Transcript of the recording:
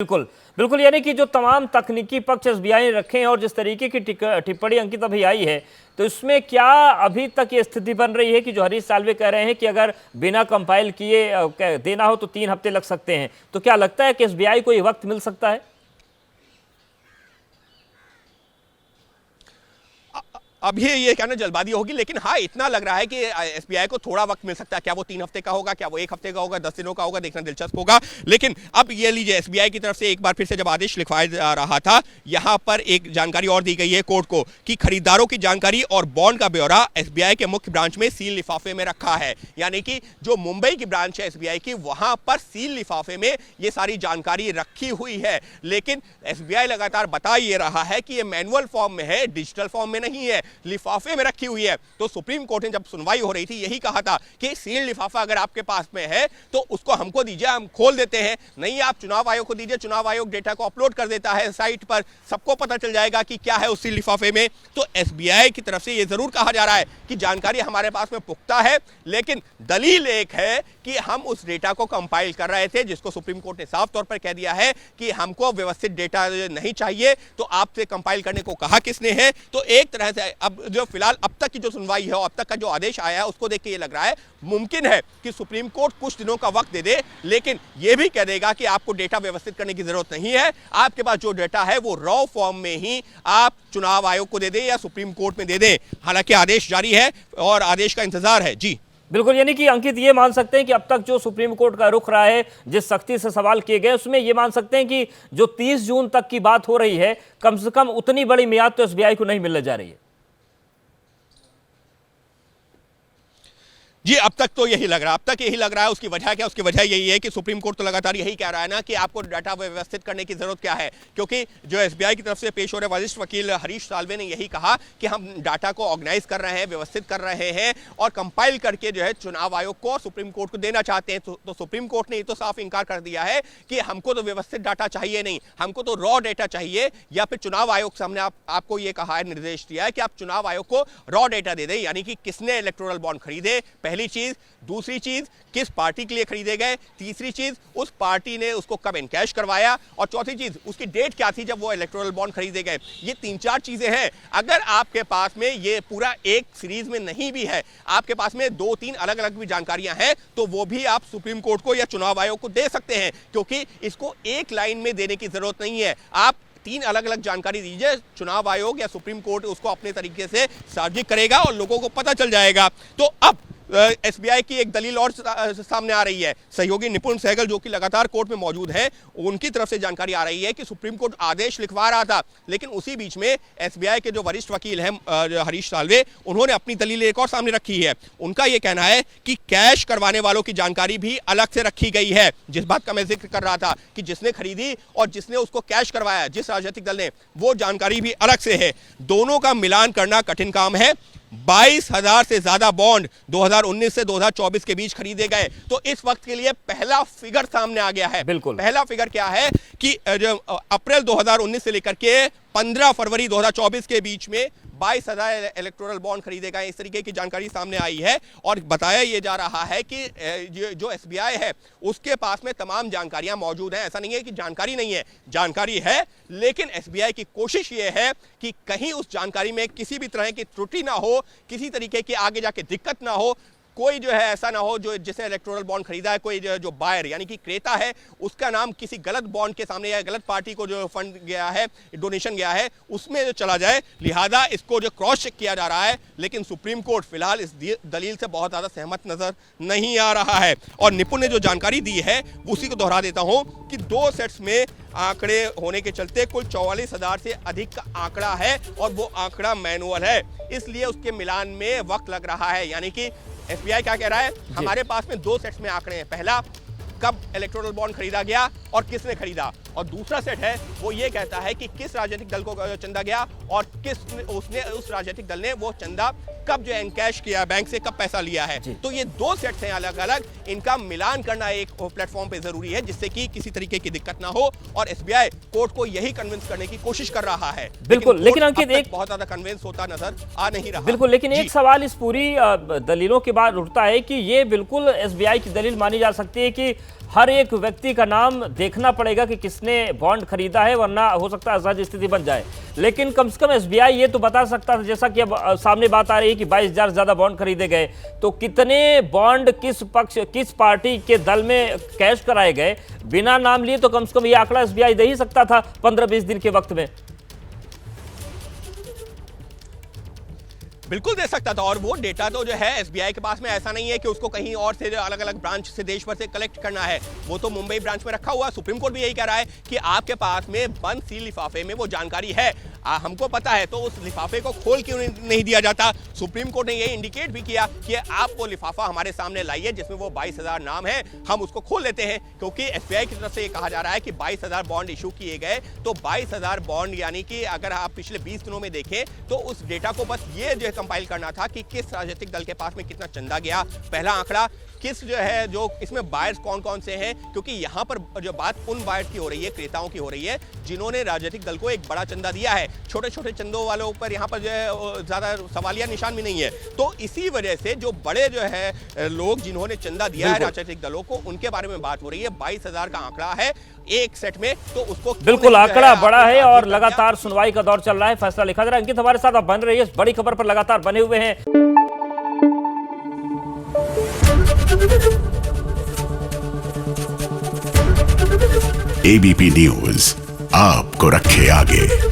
बिल्कुल बिल्कुल, यानी कि जो तमाम तकनीकी पक्ष एसबीआई ने रखे हैं और जिस तरीके की टिप्पणी अंकित अभी आई है, तो इसमें क्या अभी तक ये स्थिति बन रही है कि जो हरीश साल्वे कह रहे हैं कि अगर बिना कंपाइल किए देना हो तो 3 हफ्ते लग सकते हैं, तो क्या लगता है कि एसबीआई को ये वक्त मिल सकता है? अब ये कहना जल्दबाजी होगी, लेकिन हाँ इतना लग रहा है कि एसबीआई को थोड़ा वक्त मिल सकता है। क्या वो 3 हफ्ते का होगा, क्या वो 1 हफ्ते का होगा, 10 दिनों का होगा, देखना दिलचस्प होगा। लेकिन अब ये लीजिए, एसबीआई की तरफ से एक बार फिर से जब आदेश लिखवाया जा रहा था, यहां पर एक जानकारी और दी गई है कोर्ट को कि खरीदारों की जानकारी और बॉन्ड का ब्यौरा एसबीआई के मुख्य ब्रांच में सील लिफाफे में रखा है। यानी कि जो मुंबई की ब्रांच है एसबीआई की, वहां पर सील लिफाफे में ये सारी जानकारी रखी हुई है। लेकिन एसबीआई लगातार बता ये रहा है कि ये मैनुअल फॉर्म में है, डिजिटल फॉर्म में नहीं है, लिफाफे में रखी हुई है। तो सुप्रीम कोर्ट ने जब सुनवाई हो रही थी यही कहा था कि सील लिफाफा अगर आपके पास में है तो उसको हमको दीजिए, हम खोल देते हैं। नहीं, आप चुनाव आयोग को दीजिए, चुनाव आयोग डेटा को अपलोड कर देता है साइट पर, सबको पता चल जाएगा कि क्या है उस सील लिफाफे में। तो एसबीआई की तरफ से यह जरूर कहा जा रहा है कि जानकारी हमारे पास में पुख्ता है, लेकिन दलील एक है कि हम उस डेटा को कंपाइल कर रहे थे, जिसको सुप्रीम कोर्ट ने साफ तौर पर कह दिया है कि हमको व्यवस्थित डेटा नहीं चाहिए। तो आपसे कंपाइल करने को कहा किसने है? तो एक तरह से अब जो फिलहाल अब तक की जो सुनवाई है और अब तक का जो आदेश आया है उसको देख के ये लग रहा है मुमकिन है कि सुप्रीम कोर्ट कुछ दिनों का वक्त दे दे, लेकिन ये भी कह देगा कि आपको डेटा व्यवस्थित करने की जरूरत नहीं है। आपके पास जो डेटा है वो रॉ फॉर्म में ही आप चुनाव आयोग को दे दें या सुप्रीम कोर्ट में दे दें। हालांकि आदेश जारी है और आदेश का इंतजार है। जी बिल्कुल, यानी कि अंकित ये मान सकते हैं कि अब तक जो सुप्रीम कोर्ट का रुख रहा है, जिस सख्ती से सवाल किए गए, उसमें ये मान सकते हैं कि जो 30 जून तक की बात हो रही है, कम से कम उतनी बड़ी मियाद तो एसबीआई को नहीं मिलने जा रही है। जी, अब तक तो यही लग रहा है, अब तक यही लग रहा है। उसकी वजह क्या? उसकी वजह यही है कि सुप्रीम कोर्ट तो लगातार यही कह रहा है ना कि आपको डाटा व्यवस्थित करने की जरूरत क्या है, क्योंकि जो एसबीआई की तरफ से पेश हो रहे वरिष्ठ वकील हरीश साल्वे ने यही कहा कि हम डाटा को ऑर्गेनाइज कर रहे हैं, व्यवस्थित कर रहे हैं और कंपाइल करके जो है चुनाव आयोग को और सुप्रीम कोर्ट को देना चाहते हैं। तो सुप्रीम कोर्ट ने ये तो साफ इंकार कर दिया है कि हमको तो व्यवस्थित डाटा चाहिए नहीं, हमको तो रॉ डेटा चाहिए। या फिर चुनाव आयोग सामने आपको ये कहा है, निर्देश दिया है कि आप चुनाव आयोग को रॉ डेटा दे दें, यानी कि किसने इलेक्टोरल बॉन्ड खरीदे, पहली चीज। दूसरी चीज, किस पार्टी के लिए खरीदे गए। तीसरी चीज, उस पार्टी ने उसको कब एनकैश करवाया। और चौथी चीज, उसकी डेट क्या थी जब वो इलेक्टोरल बॉन्ड खरीदे गए। ये 3-4 चीजें हैं। अगर आपके पास में ये पूरा एक सीरीज में नहीं भी है, आपके पास में 2-3 अलग अलग भी जानकारियां हैं, तो वो भी आप सुप्रीम कोर्ट को या चुनाव आयोग को दे सकते हैं, क्योंकि इसको एक लाइन में देने की जरूरत नहीं है। आप 3 अलग अलग जानकारी दीजिए, चुनाव आयोग या सुप्रीम कोर्ट उसको अपने तरीके से सार्वजनिक करेगा और लोगों को पता चल जाएगा। तो अब एसबीआई की एक दलील और सामने आ रही है। सहयोगी निपुण सहगल जो कि लगातार कोर्ट में मौजूद है, उनकी तरफ से जानकारी आ रही है कि सुप्रीम कोर्ट आदेश लिखवा रहा था, लेकिन उसी बीच में एसबीआई के जो वरिष्ठ वकील हैं हरीश साल्वे, उन्होंने अपनी दलील एक और सामने रखी है। उनका यह कहना है कि कैश करवाने वालों की जानकारी भी अलग से रखी गई है। जिस बात का मैं जिक्र कर रहा था कि जिसने खरीदी और जिसने उसको कैश करवाया, जिस राजनीतिक दल ने, वो जानकारी भी अलग से है। दोनों का मिलान करना कठिन काम है। 22,000 से ज्यादा बॉन्ड 2019 से 2024 के बीच खरीदे गए। तो इस वक्त के लिए पहला फिगर सामने आ गया है। बिल्कुल, पहला फिगर क्या है कि अप्रैल 2019 से लेकर के 15 फरवरी 2024 के बीच में 22,000 इलेक्टोरल बॉन्ड खरीदे गए। इस तरीके की जानकारी सामने आई है और बताया यह जा रहा है कि जो एसबीआई है उसके पास में तमाम जानकारियां मौजूद हैं। ऐसा नहीं है कि जानकारी नहीं है, जानकारी है, लेकिन एसबीआई की कोशिश ये है कि कहीं उस जानकारी में किसी भी तरह की त्रुटि ना हो, किसी तरीके की आगे जाके दिक्कत ना हो। कोई जो है ऐसा ना हो जो जिसने इलेक्टोरल बॉन्ड खरीदा है, कोई जो बायर यानी कि क्रेता है, उसका नाम किसी गलत बॉन्ड के सामने या गलत पार्टी को जो फंड गया है, डोनेशन गया है, उसमें जो चला जाए। लिहाजा इसको जो क्रॉस चेक किया जा रहा है, लेकिन सुप्रीम कोर्ट फिलहाल इस दलील से बहुत ज्यादा सहमत नजर नहीं आ रहा है। और निपुण ने जो जानकारी दी है उसी को दोहरा देता हूं कि 2 सेट्स में आंकड़े होने के चलते कुल 44,000 से अधिक का आंकड़ा है और वो आंकड़ा मैनुअल है, इसलिए उसके मिलान में वक्त लग रहा है। यानी कि एसबीआई क्या कह रहा है, हमारे पास में 2 सेट्स में आंकड़े हैं। पहला, कब इलेक्टोरल बॉन्ड खरीदा गया और किसने खरीदा, और दूसरा सेट है वो ये कहता है कि किस राजनीतिक दल को चंदा गया और उस राजनीतिक दल ने वो चंदा कब जो एनकैश किया, बैंक से कब पैसा लिया है। तो ये 2 सेट्स हैं अलग अलग, इनका मिलान करना एक प्लेटफॉर्म पे जरूरी है जिससे कि किसी तरीके की दिक्कत ना हो। और एसबीआई कोर्ट को यही कन्विंस करने की कोशिश कर रहा है। बिल्कुल, लेकिन अंकित एक बहुत ज्यादा कन्विंस होता नजर आ नहीं रहा। बिल्कुल, लेकिन एक सवाल इस पूरी दलीलों के बाद उठता है कि ये बिल्कुल एसबीआई की दलील मानी जा सकती है कि हर एक व्यक्ति का नाम देखना पड़ेगा कि किसने बॉन्ड खरीदा है, वरना हो सकता है असहज स्थिति बन जाए। लेकिन कम से कम एसबीआई ये तो बता सकता था, जैसा कि अब सामने बात आ रही है कि 22,000 ज्यादा बॉन्ड खरीदे गए, तो कितने बॉन्ड किस पार्टी के दल में कैश कराए गए बिना नाम लिए, तो कम से कम ये आंकड़ा एसबीआई दे ही सकता था 15-20 दिन के वक्त में। बिल्कुल दे सकता था, और वो डेटा तो जो है एसबीआई के पास में ऐसा नहीं है कि उसको कहीं और से अलग अलग ब्रांच से देश भर से कलेक्ट करना है। वो तो मुंबई ब्रांच में रखा हुआ। सुप्रीम कोर्ट भी यही कह रहा है कि आपके पास में बंद सील लिफाफे में वो जानकारी है, हमको पता है, तो उस लिफाफे को खोल क्यों नहीं दिया जाता। सुप्रीम कोर्ट ने यही इंडिकेट भी किया कि आप वो लिफाफा हमारे सामने लाइए जिसमें वो 22,000 नाम है, हम उसको खोल लेते हैं। क्योंकि एसबीआई की तरफ से ये कहा जा रहा है कि 22,000 बॉन्ड इशू किए गए, तो 22,000 बॉन्ड यानी कि अगर आप पिछले 20 दिनों में देखें तो उस डेटा को बस ये जो है कंपाइल करना था कि किस राजनीतिक दल के पास में कितना चंदा गया, पहला आंकड़ा, किस जो है जो इसमें बायर्स कौन कौन से हैं, क्योंकि यहां पर जो बात उन बायर्स की हो रही है, क्रेताओं की हो रही है जिन्होंने राजनीतिक दल को एक बड़ा चंदा दिया है। छोटे छोटे चंदों वालों पर यहां पर जो है ज्यादा सवालिया निशान भी नहीं है। तो इसी वजह से जो बड़े जो है लोग जिन्होंने चंदा दिया है राजनीतिक दलों को, उनके बारे में बात हो रही है। 22,000 का आंकड़ा है एक सेट में, तो उसको बिल्कुल आंकड़ा बड़ा है और लगातार सुनवाई का दौर चल रहा है, फैसला लिखा जा रहा है। अंकित हमारे साथ आप बन रही है, इस बड़ी खबर पर लगातार बने हुए हैं। एबीपी न्यूज आपको रखे आगे।